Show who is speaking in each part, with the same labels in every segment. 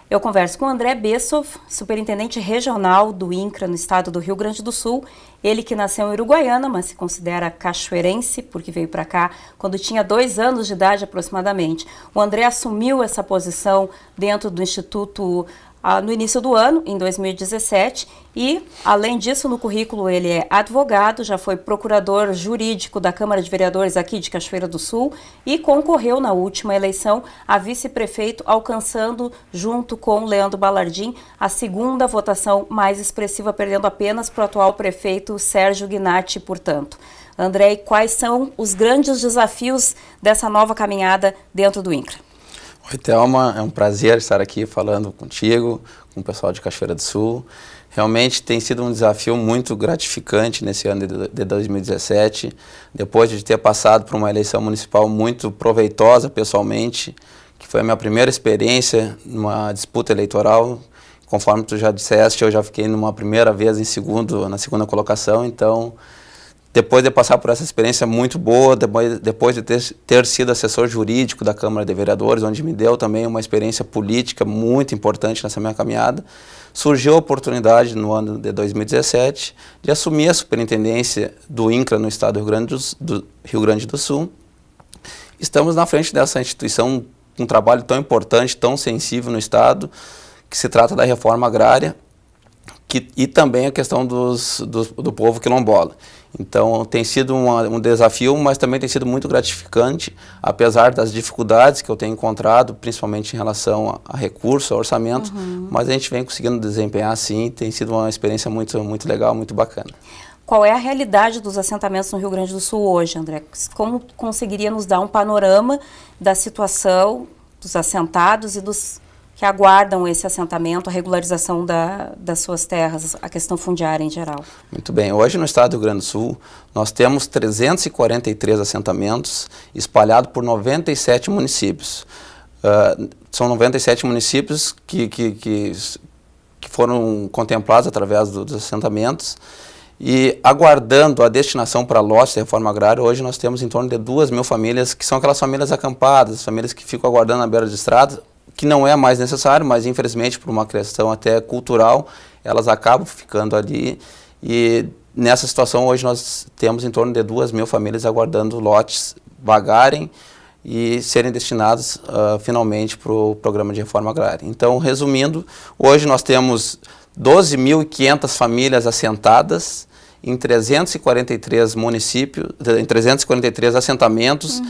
Speaker 1: Eu converso com o André Bessoff, superintendente regional do INCRA no estado do Rio Grande do Sul. Ele que nasceu em Uruguaiana, mas se considera cachoeirense, porque veio para cá quando tinha 2 anos de idade aproximadamente. O André assumiu essa posição dentro do Instituto no início do ano, em 2017, e, além disso, no currículo ele é advogado, já foi procurador jurídico da Câmara de Vereadores aqui de Cachoeira do Sul e concorreu na última eleição a vice-prefeito, alcançando, junto com Leandro Balardim, a segunda votação mais expressiva, perdendo apenas para o atual prefeito Sérgio Gnatti, portanto. André, quais são os grandes desafios dessa nova caminhada dentro do INCRA?
Speaker 2: Oi, Thelma, é um prazer estar aqui falando contigo, com o pessoal de Cachoeira do Sul. Realmente tem sido um desafio muito gratificante nesse ano de 2017, depois de ter passado por uma eleição municipal muito proveitosa pessoalmente, que foi a minha primeira experiência numa disputa eleitoral. Conforme tu já disseste, eu já fiquei numa primeira vez na segunda colocação, então depois de passar por essa experiência muito boa, depois de ter sido assessor jurídico da Câmara de Vereadores, onde me deu também uma experiência política muito importante nessa minha caminhada, surgiu a oportunidade no ano de 2017 de assumir a superintendência do INCRA no estado do Rio Grande do Sul. Estamos na frente dessa instituição, um trabalho tão importante, tão sensível no estado, que se trata da reforma agrária, e também a questão do povo quilombola. Então tem sido um desafio, mas também tem sido muito gratificante, apesar das dificuldades que eu tenho encontrado, principalmente em relação a recurso, a orçamento, mas a gente vem conseguindo desempenhar sim, tem sido uma experiência muito, muito legal, muito bacana.
Speaker 1: Qual é a realidade dos assentamentos no Rio Grande do Sul hoje, André? Como conseguiria nos dar um panorama da situação dos assentados e dos que aguardam esse assentamento, a regularização das suas terras, a questão fundiária em geral?
Speaker 2: Muito bem. Hoje no estado do Rio Grande do Sul, nós temos 343 assentamentos espalhados por 97 municípios. São 97 municípios que foram contemplados através dos assentamentos e aguardando a destinação para lotes de reforma agrária. Hoje nós temos em torno de 2.000 famílias, que são aquelas famílias acampadas, famílias que ficam aguardando na beira de estrada, que não é mais necessário, mas infelizmente por uma questão até cultural, elas acabam ficando ali, e nessa situação hoje nós temos em torno de 2.000 famílias aguardando lotes vagarem e serem destinados finalmente para o programa de reforma agrária. Então, resumindo, hoje nós temos 12.500 famílias assentadas em 343 municípios, em 343 assentamentos,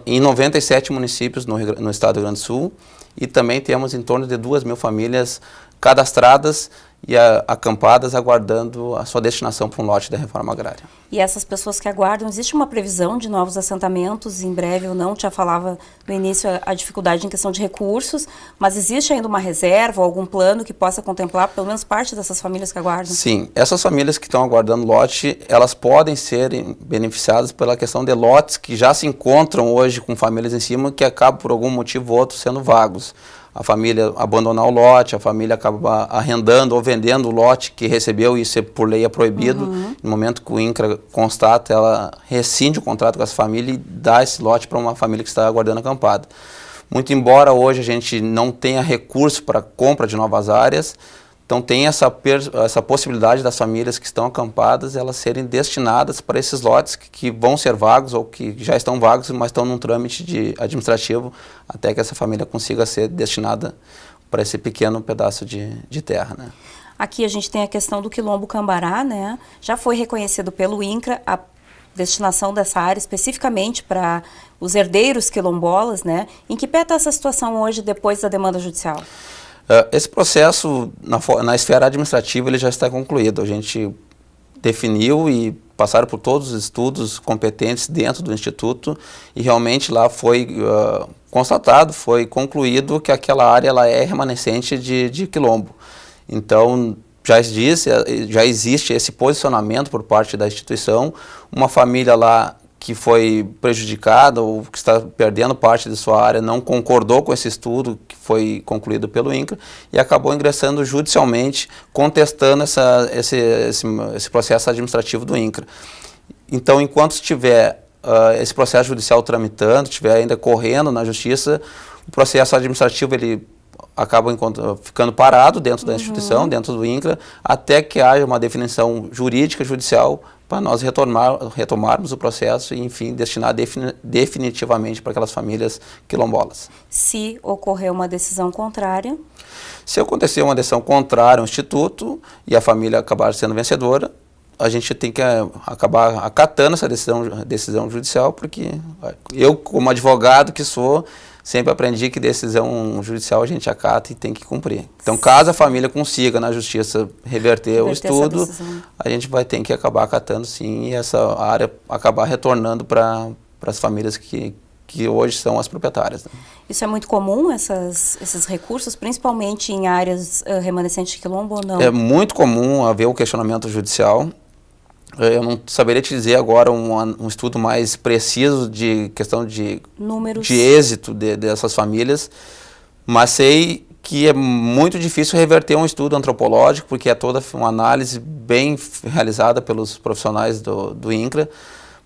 Speaker 2: em 97 municípios no estado do Rio Grande do Sul. E também temos em torno de 2.000 famílias cadastradas e acampadas, aguardando a sua destinação para um lote da reforma agrária.
Speaker 1: E essas pessoas que aguardam, existe uma previsão de novos assentamentos em breve ou não? Já falava no início a dificuldade em questão de recursos, mas existe ainda uma reserva ou algum plano que possa contemplar pelo menos parte dessas famílias que aguardam?
Speaker 2: Sim, essas famílias que estão aguardando lote, elas podem ser beneficiadas pela questão de lotes que já se encontram hoje com famílias em cima, que acabam por algum motivo ou outro sendo vagos. A família abandonar o lote, a família acaba arrendando ou vendendo o lote que recebeu, e isso por lei é proibido. No momento que o INCRA constata, ela rescinde o contrato com essa família e dá esse lote para uma família que está aguardando acampada. Muito embora hoje a gente não tenha recurso para compra de novas áreas, então tem essa possibilidade das famílias que estão acampadas, elas serem destinadas para esses lotes que vão ser vagos ou que já estão vagos, mas estão num trâmite administrativo até que essa família consiga ser destinada para esse pequeno pedaço de terra, né?
Speaker 1: Aqui a gente tem a questão do Quilombo Cambará, né? Já foi reconhecido pelo INCRA a destinação dessa área especificamente para os herdeiros quilombolas, né? Em que pé está essa situação hoje depois da demanda judicial?
Speaker 2: Esse processo na esfera administrativa ele já está concluído. A gente definiu e passaram por todos os estudos competentes dentro do Instituto e realmente lá foi constatado, foi concluído que aquela área ela é remanescente de quilombo. Então já existe esse posicionamento por parte da instituição. Uma família lá que foi prejudicada ou que está perdendo parte de sua área não concordou com esse estudo que foi concluído pelo INCRA e acabou ingressando judicialmente, contestando esse processo administrativo do INCRA. Então, enquanto estiver esse processo judicial tramitando, estiver ainda correndo na justiça, o processo administrativo ele acaba ficando parado dentro da instituição, dentro do INCRA, até que haja uma definição jurídica, judicial, para nós retomarmos o processo e, enfim, destinar definitivamente para aquelas famílias quilombolas.
Speaker 1: Se ocorrer uma decisão contrária?
Speaker 2: Se acontecer uma decisão contrária ao Instituto e a família acabar sendo vencedora, a gente tem que acabar acatando essa decisão judicial, porque eu, como advogado que sou, sempre aprendi que decisão judicial a gente acata e tem que cumprir. Então, caso a família consiga na justiça reverter o estudo, a gente vai ter que acabar acatando sim, e essa área acabar retornando para as famílias que hoje são as proprietárias. Né?
Speaker 1: Isso é muito comum, esses recursos, principalmente em áreas remanescentes de quilombo ou não?
Speaker 2: É muito comum haver o questionamento judicial. Eu não saberia te dizer agora um estudo mais preciso de questão de números, de êxito dessas famílias, mas sei que é muito difícil reverter um estudo antropológico, porque é toda uma análise bem realizada pelos profissionais do INCRA,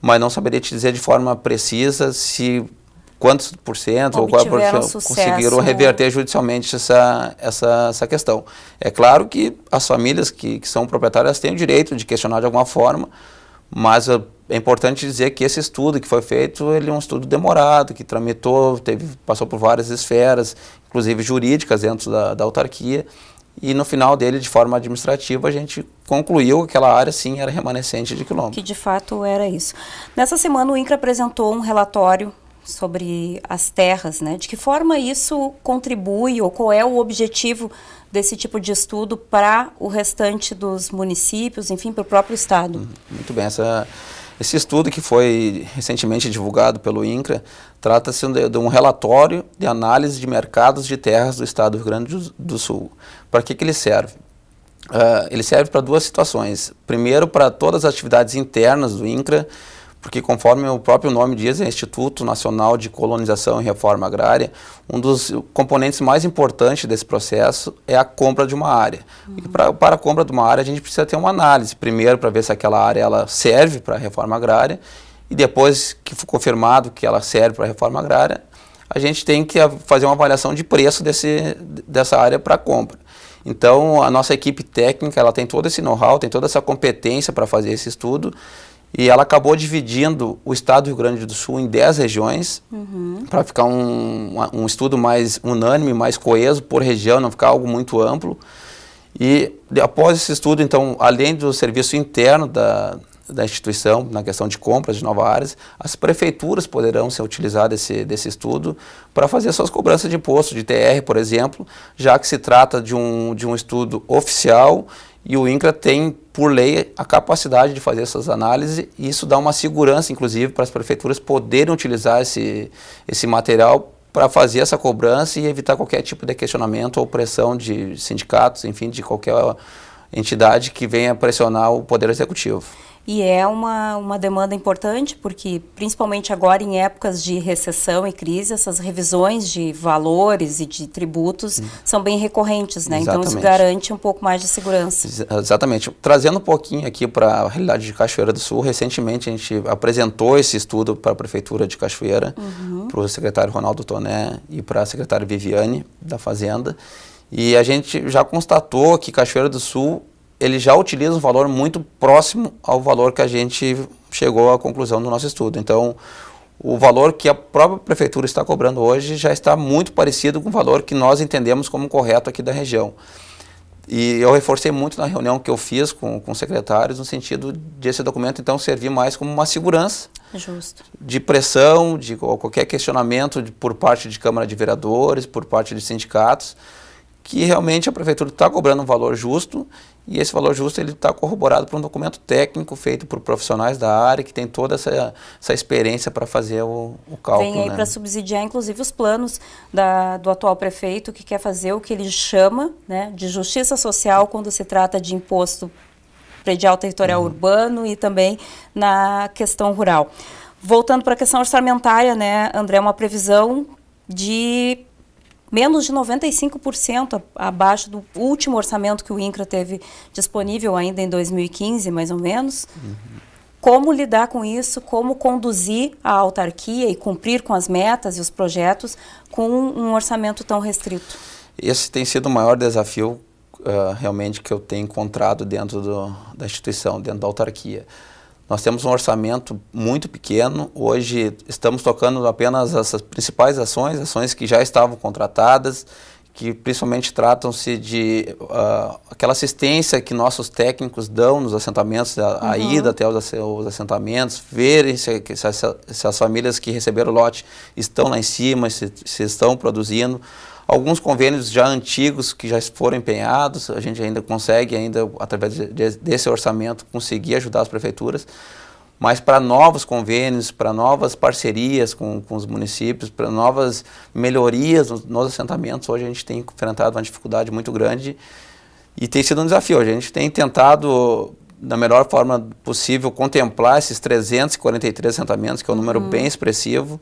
Speaker 2: mas não saberia te dizer de forma precisa quantos por cento ou qual por cento conseguiram reverter judicialmente essa questão. É claro que as famílias que são proprietárias têm o direito de questionar de alguma forma, mas é importante dizer que esse estudo que foi feito, ele é um estudo demorado, que tramitou, passou por várias esferas, inclusive jurídicas dentro da autarquia, e no final dele, de forma administrativa, a gente concluiu que aquela área, sim, era remanescente de quilombo.
Speaker 1: Que de fato era isso. Nessa semana o INCRA apresentou um relatório sobre as terras, né? De que forma isso contribui ou qual é o objetivo desse tipo de estudo para o restante dos municípios, enfim, para o próprio Estado?
Speaker 2: Muito bem, esse estudo que foi recentemente divulgado pelo INCRA trata-se de um relatório de análise de mercados de terras do Estado do Rio Grande do Sul. Para que ele serve? Ele serve para duas situações. Primeiro, para todas as atividades internas do INCRA, porque conforme o próprio nome diz, é Instituto Nacional de Colonização e Reforma Agrária, um dos componentes mais importantes desse processo é a compra de uma área. E para a compra de uma área a gente precisa ter uma análise, primeiro para ver se aquela área ela serve para a reforma agrária, e depois que for confirmado que ela serve para a reforma agrária, a gente tem que fazer uma avaliação de preço dessa área para compra. Então a nossa equipe técnica ela tem todo esse know-how, tem toda essa competência para fazer esse estudo, e ela acabou dividindo o estado do Rio Grande do Sul em 10 regiões, para ficar um estudo mais unânime, mais coeso por região, não ficar algo muito amplo. E após esse estudo, então, além do serviço interno da instituição, na questão de compras de novas áreas, as prefeituras poderão se utilizar desse estudo para fazer suas cobranças de imposto, de TR, por exemplo, já que se trata de um estudo oficial. E o INCRA tem, por lei, a capacidade de fazer essas análises, e isso dá uma segurança, inclusive, para as prefeituras poderem utilizar esse material para fazer essa cobrança e evitar qualquer tipo de questionamento ou pressão de sindicatos, enfim, de qualquer entidade que venha pressionar o Poder Executivo.
Speaker 1: E é uma demanda importante, porque principalmente agora em épocas de recessão e crise, essas revisões de valores e de tributos são bem recorrentes, né? Exatamente. Então isso garante um pouco mais de segurança.
Speaker 2: Exatamente. Trazendo um pouquinho aqui para a realidade de Cachoeira do Sul, recentemente a gente apresentou esse estudo para a Prefeitura de Cachoeira, para o secretário Ronaldo Toné e para a secretária Viviane da Fazenda, e a gente já constatou que Cachoeira do Sul ele já utiliza um valor muito próximo ao valor que a gente chegou à conclusão do nosso estudo. Então, o valor que a própria prefeitura está cobrando hoje já está muito parecido com o valor que nós entendemos como correto aqui da região. E eu reforcei muito na reunião que eu fiz com secretários, no sentido de esse documento, então, servir mais como uma segurança de pressão, de qualquer questionamento por parte de Câmara de Vereadores, por parte de sindicatos, que realmente a prefeitura está cobrando um valor justo, e esse valor justo ele está corroborado por um documento técnico feito por profissionais da área que tem toda essa experiência para fazer o cálculo.
Speaker 1: Vem aí para subsidiar, inclusive, os planos do atual prefeito, que quer fazer o que ele chama, né, de justiça social quando se trata de imposto predial territorial urbano e também na questão rural. Voltando para a questão orçamentária, né, André, uma previsão de menos de 95% abaixo do último orçamento que o INCRA teve disponível ainda em 2015, mais ou menos. Como lidar com isso, como conduzir a autarquia e cumprir com as metas e os projetos com um orçamento tão restrito?
Speaker 2: Esse tem sido o maior desafio realmente que eu tenho encontrado dentro da instituição, dentro da autarquia. Nós temos um orçamento muito pequeno, hoje estamos tocando apenas essas principais ações que já estavam contratadas, que principalmente tratam-se de aquela assistência que nossos técnicos dão nos assentamentos, a ida até os assentamentos, verem se as famílias que receberam o lote estão lá em cima, se estão produzindo. Alguns convênios já antigos que já foram empenhados, a gente ainda consegue, através desse orçamento, conseguir ajudar as prefeituras. Mas para novos convênios, para novas parcerias com os municípios, para novas melhorias nos assentamentos, hoje a gente tem enfrentado uma dificuldade muito grande e tem sido um desafio. A gente tem tentado, da melhor forma possível, contemplar esses 343 assentamentos, que é um número bem expressivo,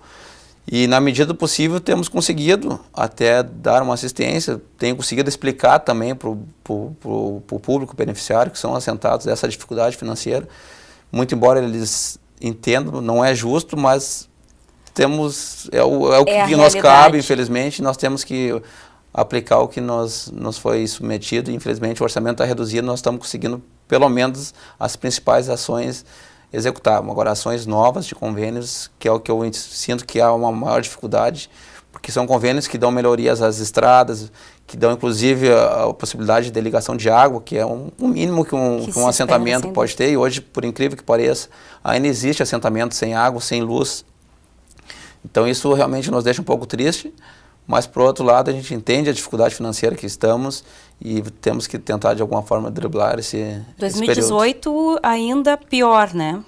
Speaker 2: e na medida do possível temos conseguido até dar uma assistência, tenho conseguido explicar também para o público beneficiário, que são assentados, essa dificuldade financeira. Muito embora eles entendam, não é justo, mas temos, é o que nos cabe, infelizmente, nós temos que aplicar o que nos foi submetido, e infelizmente o orçamento está reduzido, nós estamos conseguindo pelo menos as principais ações executar. Agora, ações novas de convênios, que é o que eu sinto que há uma maior dificuldade, porque são convênios que dão melhorias às estradas, que dão inclusive a possibilidade de ligação de água, que é um mínimo que um assentamento pode ter, e hoje, por incrível que pareça, ainda existe assentamento sem água, sem luz. Então isso realmente nos deixa um pouco triste, mas por outro lado a gente entende a dificuldade financeira que estamos e temos que tentar de alguma forma driblar esse
Speaker 1: 2018 ainda pior, né?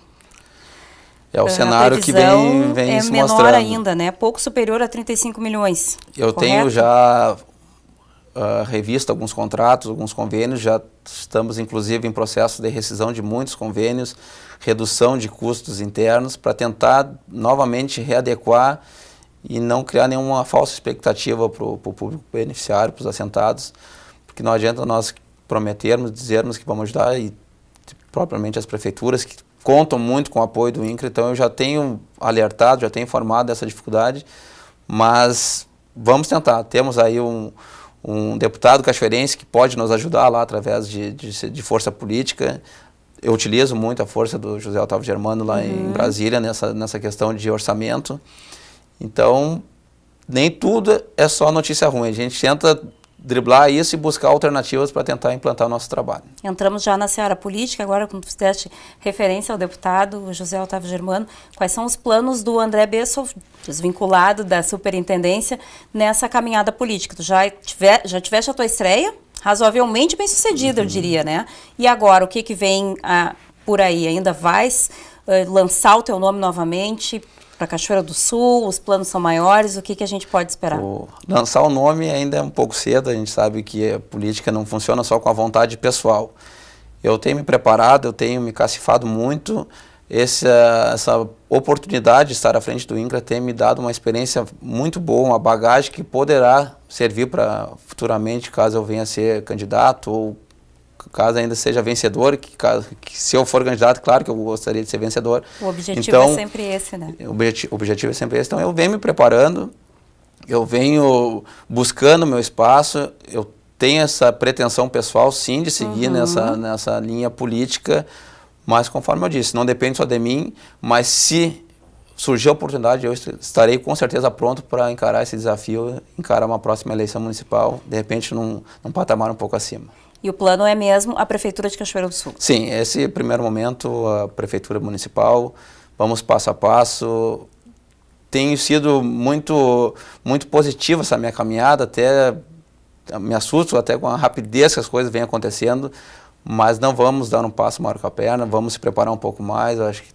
Speaker 2: É o cenário que vem se mostrando.
Speaker 1: Menor ainda, né? Pouco superior a 35 milhões.
Speaker 2: Eu tenho já revisto alguns contratos, alguns convênios, já estamos inclusive em processo de rescisão de muitos convênios, redução de custos internos, para tentar novamente readequar e não criar nenhuma falsa expectativa para o público beneficiário, para os assentados, porque não adianta nós prometermos, dizermos que vamos ajudar, e propriamente as prefeituras que contam muito com o apoio do INCRA. Então eu já tenho alertado, já tenho informado dessa dificuldade, mas vamos tentar. Temos aí um deputado cachoeirense que pode nos ajudar lá através de força política. Eu utilizo muito a força do José Otávio Germano lá em Brasília nessa questão de orçamento. Então, nem tudo é só notícia ruim. A gente tenta driblar isso e buscar alternativas para tentar implantar o nosso trabalho.
Speaker 1: Entramos já na seara política, agora como fizeste referência ao deputado José Otávio Germano, quais são os planos do André Bessoff, desvinculado da superintendência, nessa caminhada política? Tu já tiveste a tua estreia, razoavelmente bem sucedida, eu diria, né? E agora, o que vem por aí? Ainda vais lançar o teu nome novamente para Cachoeira do Sul? Os planos são maiores, o que a gente pode esperar?
Speaker 2: Lançar o nome ainda é um pouco cedo, a gente sabe que a política não funciona só com a vontade pessoal. Eu tenho me preparado, eu tenho me cacifado muito, essa oportunidade de estar à frente do INCRA tem me dado uma experiência muito boa, uma bagagem que poderá servir para futuramente, caso eu venha a ser candidato ou caso ainda seja vencedor, que se eu for candidato, claro que eu gostaria de ser vencedor.
Speaker 1: O objetivo é sempre esse, né?
Speaker 2: O objetivo é sempre esse. Então, eu venho me preparando, eu venho buscando meu espaço, eu tenho essa pretensão pessoal, sim, de seguir nessa linha política, mas, conforme eu disse, não depende só de mim, mas se surgir a oportunidade, eu estarei com certeza pronto para encarar esse desafio, encarar uma próxima eleição municipal, de repente num patamar um pouco acima.
Speaker 1: E o plano é mesmo a Prefeitura de Cachoeira do Sul?
Speaker 2: Sim, esse primeiro momento, a Prefeitura Municipal, vamos passo a passo. Tem sido muito positiva essa minha caminhada, até me assusto até com a rapidez que as coisas vêm acontecendo, mas não vamos dar um passo maior com a perna, vamos se preparar um pouco mais. Eu acho que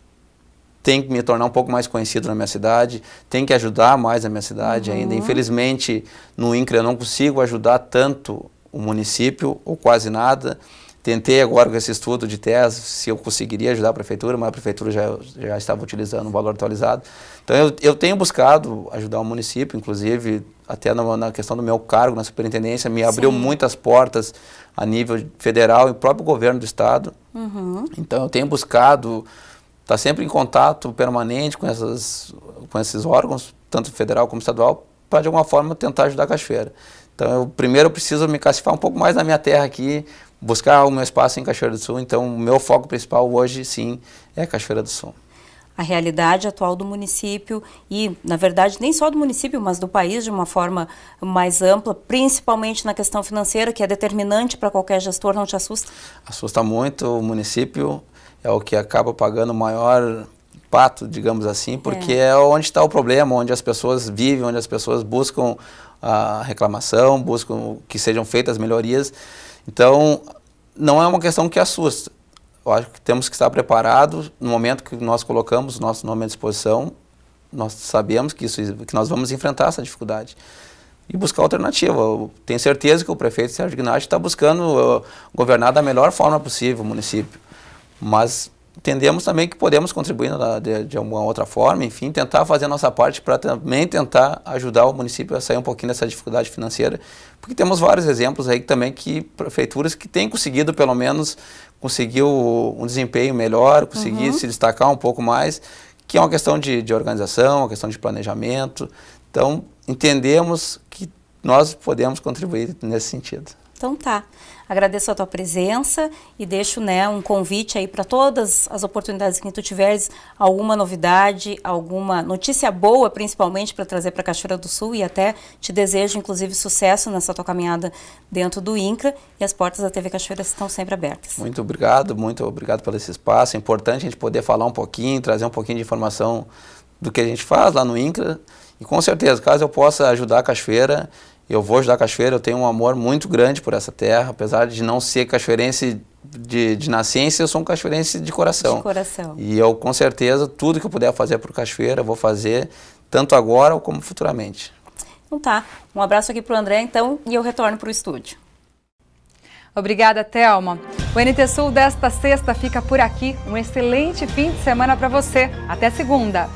Speaker 2: tem que me tornar um pouco mais conhecido na minha cidade, tem que ajudar mais a minha cidade ainda. Infelizmente, no INCRA eu não consigo ajudar tanto o município, ou quase nada. Tentei agora com esse estudo de tese se eu conseguiria ajudar a prefeitura, mas a prefeitura já estava utilizando um valor atualizado. Então eu tenho buscado ajudar o município, inclusive até na questão do meu cargo na superintendência, me abriu muitas portas a nível federal e o próprio governo do estado. Então eu tenho buscado estar sempre em contato permanente com esses órgãos, tanto federal como estadual, para de alguma forma tentar ajudar a Cachoeira. Então, eu primeiro preciso me cacifar um pouco mais na minha terra aqui, buscar o meu espaço em Cachoeira do Sul. Então, o meu foco principal hoje, sim, é Cachoeira do Sul.
Speaker 1: A realidade atual do município e, na verdade, nem só do município, mas do país de uma forma mais ampla, principalmente na questão financeira, que é determinante para qualquer gestor, não te assusta?
Speaker 2: Assusta muito. O município é o que acaba pagando o maior pato, digamos assim, porque é onde está o problema, onde as pessoas vivem, onde as pessoas buscam a reclamação, buscam que sejam feitas melhorias. Então, não é uma questão que assusta. Eu acho que temos que estar preparados no momento que nós colocamos o nosso nome à disposição. Nós sabemos que nós vamos enfrentar essa dificuldade e buscar alternativa. Eu tenho certeza que o prefeito Sérgio Gnatti está buscando governar da melhor forma possível o município, mas entendemos também que podemos contribuir de alguma outra forma, enfim, tentar fazer a nossa parte para também tentar ajudar o município a sair um pouquinho dessa dificuldade financeira, porque temos vários exemplos aí também que prefeituras que têm conseguido pelo menos conseguir um desempenho melhor, conseguir se destacar um pouco mais, que é uma questão de organização, uma questão de planejamento. Então, entendemos que nós podemos contribuir nesse sentido.
Speaker 1: Então tá, agradeço a tua presença e deixo, né, um convite aí para todas as oportunidades que tu tiveres, alguma novidade, alguma notícia boa, principalmente para trazer para Cachoeira do Sul, e até te desejo, inclusive, sucesso nessa tua caminhada dentro do INCRA, e as portas da TV Cachoeira estão sempre abertas.
Speaker 2: Muito obrigado pelo esse espaço. É importante a gente poder falar um pouquinho, trazer um pouquinho de informação do que a gente faz lá no INCRA, e com certeza, caso eu possa ajudar a Cachoeira, eu vou ajudar a Cachoeira. Eu tenho um amor muito grande por essa terra, apesar de não ser cachoeirense de nascença, eu sou um cachoeirense de coração.
Speaker 1: De coração.
Speaker 2: E eu, com certeza, tudo que eu puder fazer por Cachoeira, eu vou fazer, tanto agora como futuramente.
Speaker 1: Então tá, um abraço aqui para o André, então, e eu retorno para o estúdio.
Speaker 3: Obrigada, Thelma. O NT Sul desta sexta fica por aqui. Um excelente fim de semana para você. Até segunda.